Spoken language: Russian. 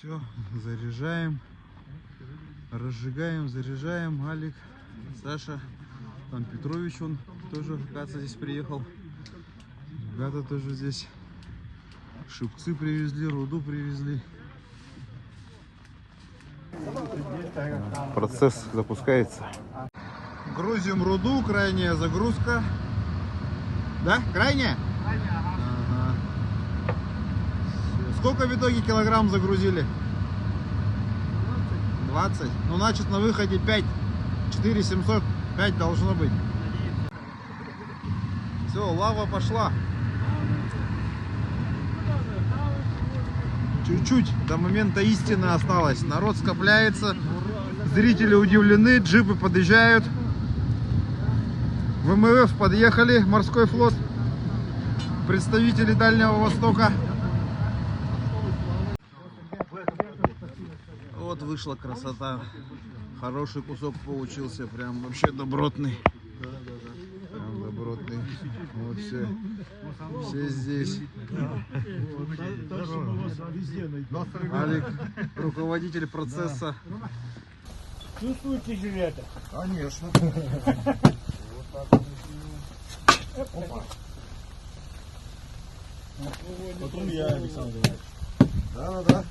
Все, заряжаем, разжигаем, заряжаем. Алик, Саша, там Петрович, он тоже, кажется, здесь приехал. Ребята тоже здесь. Шипцы привезли, руду привезли. Процесс запускается. Грузим руду, крайняя загрузка. Да? Крайняя? Ага. Сколько в итоге килограмм загрузили? 20. Ну, значит, на выходе 5. 4 700. 5 должно быть. Все, лава пошла. Чуть-чуть до момента истины осталось. Народ скопляется. Зрители удивлены. Джипы подъезжают. ВМФ подъехали. Морской флот. Представители Дальнего Востока. Вот вышла красота. Хороший кусок получился. Прям вообще добротный. Прям добротный. Вот все. Все здесь. Алик, руководитель процесса. Чувствуете жилеты? Конечно. Потом я, Александр Иванович. Да.